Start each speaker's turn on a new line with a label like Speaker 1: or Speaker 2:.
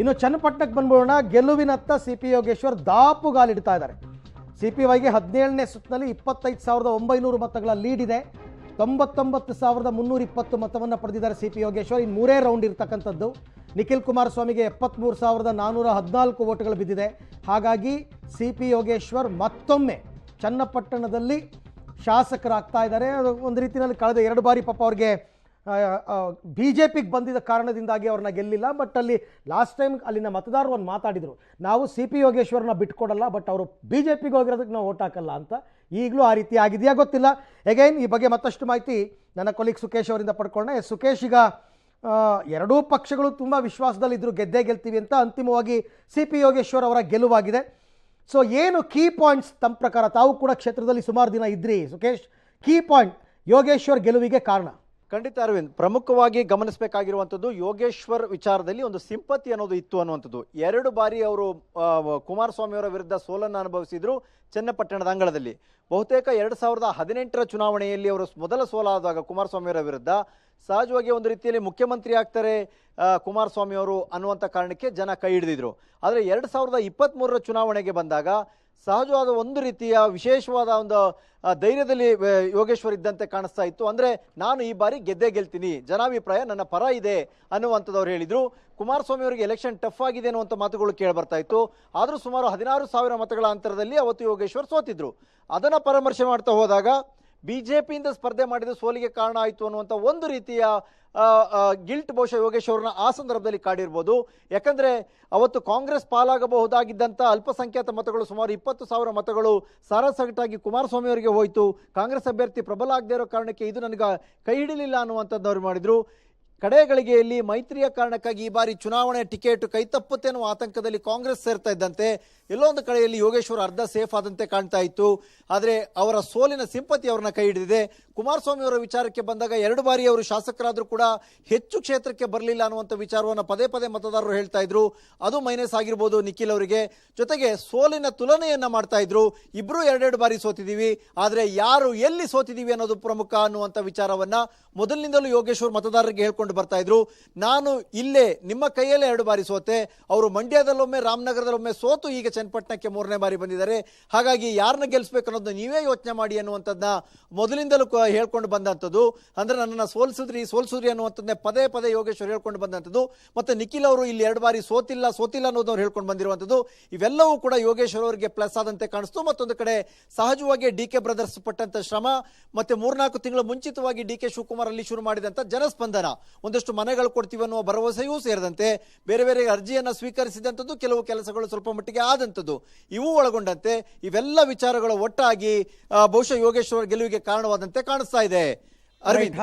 Speaker 1: ಇನ್ನು ಚನ್ನಪಟ್ಟಣಕ್ಕೆ ಬಂದ್ಬಿಡೋಣ. ಗೆಲುವಿನತ್ತ C P Yogeshwar ದಾಪುಗಾಲಿಡ್ತಾ ಇದ್ದಾರೆ. C P ವೈಗೆ 17ನೇ ಸುತ್ತಿನಲ್ಲಿ 25,900 ಮತಗಳ ಲೀಡ್ ಇದೆ. 99,320 ಮತವನ್ನು ಪಡೆದಿದ್ದಾರೆ ಸಿ ಪಿ ಯೋಗೇಶ್ವರ್. ಇನ್ನು 3 ರೌಂಡ್ ಇರ್ತಕ್ಕಂಥದ್ದು. ನಿಖಿಲ್ ಕುಮಾರಸ್ವಾಮಿಗೆ 73,414 ವೋಟ್ಗಳು ಬಿದ್ದಿದೆ. ಹಾಗಾಗಿ ಸಿ ಪಿ ಯೋಗೇಶ್ವರ್ ಮತ್ತೊಮ್ಮೆ ಚನ್ನಪಟ್ಟಣದಲ್ಲಿ ಶಾಸಕರಾಗ್ತಾ ಇದ್ದಾರೆ. ಒಂದು ರೀತಿಯಲ್ಲಿ ಕಳೆದ 2 ಬಾರಿ ಪಾಪ ಅವ್ರಿಗೆ BJPಗೆ ಬಂದಿದ್ದ ಕಾರಣದಿಂದಾಗಿ ಅವ್ರನ್ನ ಗೆಲ್ಲಿಲ್ಲ. ಬಟ್ ಅಲ್ಲಿ ಲಾಸ್ಟ್ ಟೈಮ್ ಅಲ್ಲಿನ ಮತದಾರರು ಒಂದು ಮಾತಾಡಿದರು, ನಾವು ಸಿ ಪಿ ಯೋಗೇಶ್ವರನ್ನ ಬಿಟ್ಕೊಡಲ್ಲ, ಬಟ್ ಅವರು BJPಗೆ ಹೋಗಿರೋದಕ್ಕೆ ನಾವು ಓಟ್ ಹಾಕಲ್ಲ ಅಂತ. ಈಗಲೂ ಆ ರೀತಿ ಆಗಿದೆಯಾ ಗೊತ್ತಿಲ್ಲ. ಎಗೈನ್ ಈ ಬಗ್ಗೆ ಮತ್ತಷ್ಟು ಮಾಹಿತಿ ನನ್ನ ಕೊಲೀಗ್ ಸುಖೇಶ್ ಅವರಿಂದ ಪಡ್ಕೊಂಡೆ. ಸುಖೇಶ್, ಈಗ ಎರಡೂ ಪಕ್ಷಗಳು ತುಂಬ ವಿಶ್ವಾಸದಲ್ಲಿದ್ದರು ಗೆದ್ದೇ ಗೆಲ್ತೀವಿ ಅಂತ. ಅಂತಿಮವಾಗಿ ಸಿ ಪಿ ಯೋಗೇಶ್ವರ್ ಅವರ ಗೆಲುವಾಗಿದೆ. ಸೊ ಏನು ಕೀ ಪಾಯಿಂಟ್ಸ್ ತಮ್ಮ ಪ್ರಕಾರ? ತಾವು ಕೂಡ ಕ್ಷೇತ್ರದಲ್ಲಿ ಸುಮಾರು ದಿನ ಇದ್ರಿ ಬಾಲಕೃಷ್ಣ. ಕೀ ಪಾಯಿಂಟ್ ಯೋಗೇಶ್ವರ್ ಗೆಲುವಿಗೆ ಕಾರಣ?
Speaker 2: ಖಂಡಿತ ಅರವಿಂದ್, ಪ್ರಮುಖವಾಗಿ ಗಮನಿಸಬೇಕಾಗಿರುವಂಥದ್ದು ಯೋಗೇಶ್ವರ್ ವಿಚಾರದಲ್ಲಿ ಒಂದು ಸಿಂಪತಿ ಅನ್ನೋದು ಇತ್ತು ಅನ್ನುವಂಥದ್ದು. 2 ಬಾರಿ ಅವರು ಕುಮಾರಸ್ವಾಮಿ ಅವರ ವಿರುದ್ಧ ಸೋಲನ್ನು ಅನುಭವಿಸಿದ್ರು ಚನ್ನಪಟ್ಟಣದ ಅಂಗಳದಲ್ಲಿ. ಬಹುತೇಕ 2018ರ ಚುನಾವಣೆಯಲ್ಲಿ ಅವರು ಮೊದಲ ಸೋಲಾದಾಗ ಕುಮಾರಸ್ವಾಮಿ ಅವರ ವಿರುದ್ಧ ಸಹಜವಾಗಿ ಒಂದು ರೀತಿಯಲ್ಲಿ ಮುಖ್ಯಮಂತ್ರಿ ಆಗ್ತಾರೆ ಕುಮಾರಸ್ವಾಮಿ ಅವರು ಅನ್ನುವಂಥ ಕಾರಣಕ್ಕೆ ಜನ ಕೈ ಹಿಡಿದಿದ್ರು. ಆದರೆ 2023ರ ಚುನಾವಣೆಗೆ ಬಂದಾಗ ಸಹಜವಾದ ಒಂದು ರೀತಿಯ ವಿಶೇಷವಾದ ಒಂದು ಧೈರ್ಯದಲ್ಲಿ ಯೋಗೇಶ್ವರ್ ಇದ್ದಂತೆ ಕಾಣಿಸ್ತಾ ಇತ್ತು. ಅಂದರೆ ನಾನು ಈ ಬಾರಿ ಗೆದ್ದೇ ಗೆಲ್ತೀನಿ, ಜನಾಭಿಪ್ರಾಯ ನನ್ನ ಪರ ಇದೆ ಅನ್ನುವಂಥದ್ದು ಹೇಳಿದರು. ಕುಮಾರಸ್ವಾಮಿ ಅವರಿಗೆ ಎಲೆಕ್ಷನ್ ಟಫ್ ಆಗಿದೆ ಅನ್ನುವಂಥ ಮಾತುಗಳು ಕೇಳಿ ಬರ್ತಾ ಇತ್ತು. ಆದರೂ ಸುಮಾರು 16,000 ಮತಗಳ ಅಂತರದಲ್ಲಿ ಅವತ್ತು ಯೋಗೇಶ್ವರ್ ಸೋತಿದ್ರು. ಅದನ್ನು ಪರಾಮರ್ಶೆ ಮಾಡ್ತಾ ಹೋದಾಗ BJPಯಿಂದ ಸ್ಪರ್ಧೆ ಮಾಡಿದ ಸೋಲಿಗೆ ಕಾರಣ ಆಯಿತು ಅನ್ನುವಂಥ ಒಂದು ರೀತಿಯ ಗಿಲ್ಟ್ ಬಹುಶಃ ಯೋಗೇಶ್ವರನ ಆ ಸಂದರ್ಭದಲ್ಲಿ ಕಾಡಿರ್ಬೋದು. ಯಾಕಂದರೆ ಅವತ್ತು ಕಾಂಗ್ರೆಸ್ ಪಾಲಾಗಬಹುದಾಗಿದ್ದಂಥ ಅಲ್ಪಸಂಖ್ಯಾತ ಮತಗಳು ಸುಮಾರು 20,000 ಮತಗಳು ಸಾರಾಸಗಟಾಗಿ ಕುಮಾರಸ್ವಾಮಿ ಅವರಿಗೆ ಹೋಯಿತು. ಕಾಂಗ್ರೆಸ್ ಅಭ್ಯರ್ಥಿ ಪ್ರಬಲ ಆಗದೇ ಇರೋ ಕಾರಣಕ್ಕೆ ಇದು ನನಗೆ ಕೈ ಹಿಡಿಲಿಲ್ಲ ಅನ್ನುವಂಥದ್ದು ಅವರು ಮಾಡಿದರು. ಕಡೆ ಗಳಿಗೆಯಲ್ಲಿ ಮೈತ್ರಿಯ ಕಾರಣಕ್ಕಾಗಿ ಈ ಬಾರಿ ಚುನಾವಣೆ ಟಿಕೆಟ್ ಕೈ ತಪ್ಪುತ್ತೆ ಅನ್ನುವ ಆತಂಕದಲ್ಲಿ ಕಾಂಗ್ರೆಸ್ ಸೇರ್ತಾ ಇದ್ದಂತೆ ಎಲ್ಲೋ ಒಂದು ಕಡೆಯಲ್ಲಿ ಯೋಗೇಶ್ವರ್ ಅರ್ಧ ಸೇಫ್ ಆದಂತೆ ಕಾಣ್ತಾ ಇತ್ತು. ಆದರೆ ಅವರ ಸೋಲಿನ ಸಿಂಪತಿ ಅವ್ರನ್ನ ಕೈ ಹಿಡಿದಿದೆ. ಕುಮಾರಸ್ವಾಮಿ ಅವರ ವಿಚಾರಕ್ಕೆ ಬಂದಾಗ 2 ಬಾರಿ ಅವರು ಶಾಸಕರಾದರೂ ಕೂಡ ಹೆಚ್ಚು ಕ್ಷೇತ್ರಕ್ಕೆ ಬರಲಿಲ್ಲ ಅನ್ನುವಂಥ ವಿಚಾರವನ್ನು ಪದೇ ಪದೇ ಮತದಾರರು ಹೇಳ್ತಾ ಇದ್ರು. ಅದು ಮೈನಸ್ ಆಗಿರ್ಬೋದು ನಿಖಿಲ್ ಅವರಿಗೆ. ಜೊತೆಗೆ ಸೋಲಿನ ತುಲನೆಯನ್ನ ಮಾಡ್ತಾ ಇದ್ರು. ಇಬ್ರು 2 ಬಾರಿ ಸೋತಿದ್ದೀವಿ, ಆದರೆ ಯಾರು ಎಲ್ಲಿ ಸೋತಿದ್ದೀವಿ ಅನ್ನೋದು ಪ್ರಮುಖ ಅನ್ನುವಂಥ ವಿಚಾರವನ್ನ ಮೊದಲಿನಿಂದಲೂ ಯೋಗೇಶ್ವರ್ ಮತದಾರರಿಗೆ ಹೇಳ್ಕೊಂಡು ಬರ್ತಾ ಇದ್ರು. ನಾನು ಇಲ್ಲೇ ನಿಮ್ಮ ಕೈಯಲ್ಲೇ 2 ಬಾರಿ ಸೋತೆ, ಅವರು ಮಂಡ್ಯದಲ್ಲೊಮ್ಮೆ ರಾಮನಗರದಲ್ಲೊಮ್ಮೆ ಸೋತು ಈಗ ಚನ್ನಪಟ್ಟಣಕ್ಕೆ 3ನೇ ಬಾರಿ ಬಂದಿದ್ದಾರೆ. ಹಾಗಾಗಿ ಯಾರನ್ನ ಗೆಲ್ಲಿಸಬೇಕು ಅನ್ನೋದು ನೀವೇ ಯೋಚನೆ ಮಾಡಿ ಅನ್ನುವಂಥದ್ದನ್ನ ಮೊದಲಿಂದಲೂ ಹೇಳ್ಕೊಂಡು ಬಂದಂಥದ್ದು. ಅಂದ್ರೆ ನನ್ನನ್ನು ಸೋಲಿಸಿದ್ರಿ ಅನ್ನುವಂಥದ್ದನ್ನೇ ಪದೇ ಪದೇ ಯೋಗೇಶ್ವರ್ ಹೇಳ್ಕೊಂಡು ಬಂದಂಥದ್ದು. ಮತ್ತೆ ನಿಖಿಲ್ ಅವರು ಇಲ್ಲಿ 2 ಬಾರಿ ಸೋತಿಲ್ಲ ಅನ್ನೋದವ್ರು ಹೇಳ್ಕೊಂಡು ಬಂದಿರುವಂಥದ್ದು. ಇವೆಲ್ಲವೂ ಕೂಡ ಯೋಗೇಶ್ವರ್ ಅವರಿಗೆ ಪ್ಲಸ್ ಆದಂತೆ ಕಾಣಿಸ್ತು. ಮತ್ತೊಂದು ಕಡೆ ಸಹಜವಾಗಿ DK ಬ್ರದರ್ಸ್ ಪಟ್ಟಂತ ಶ್ರಮ ಮತ್ತೆ 3-4 ತಿಂಗಳು ಮುಂಚಿತವಾಗಿ DK ಶಿವಕುಮಾರ್ ಅಲ್ಲಿ ಶುರು ಮಾಡಿದಂಥ ಜನಸ್ಪಂದನ, ಒಂದಷ್ಟು ಮನೆಗಳು ಕೊಡ್ತೀವಿ ಅನ್ನುವ ಭರವಸೆಯೂ ಸೇರಿದಂತೆ ಬೇರೆ ಬೇರೆ ಅರ್ಜಿಯನ್ನು ಸ್ವೀಕರಿಸಿದಂಥದ್ದು, ಕೆಲವು ಕೆಲಸಗಳು ಸ್ವಲ್ಪ ಮಟ್ಟಿಗೆ ಆದಂಥದ್ದು, ಇವು ಒಳಗೊಂಡಂತೆ ಇವೆಲ್ಲ ವಿಚಾರಗಳು ಒಟ್ಟಾಗಿ ಬಹುಶಃ ಯೋಗೇಶ್ವರ್ ಗೆಲುವಿಗೆ ಕಾರಣವಾದಂತೆ ಕಾಣಿಸ್ತಾ ಇದೆ. ಅರವಿಂದ್.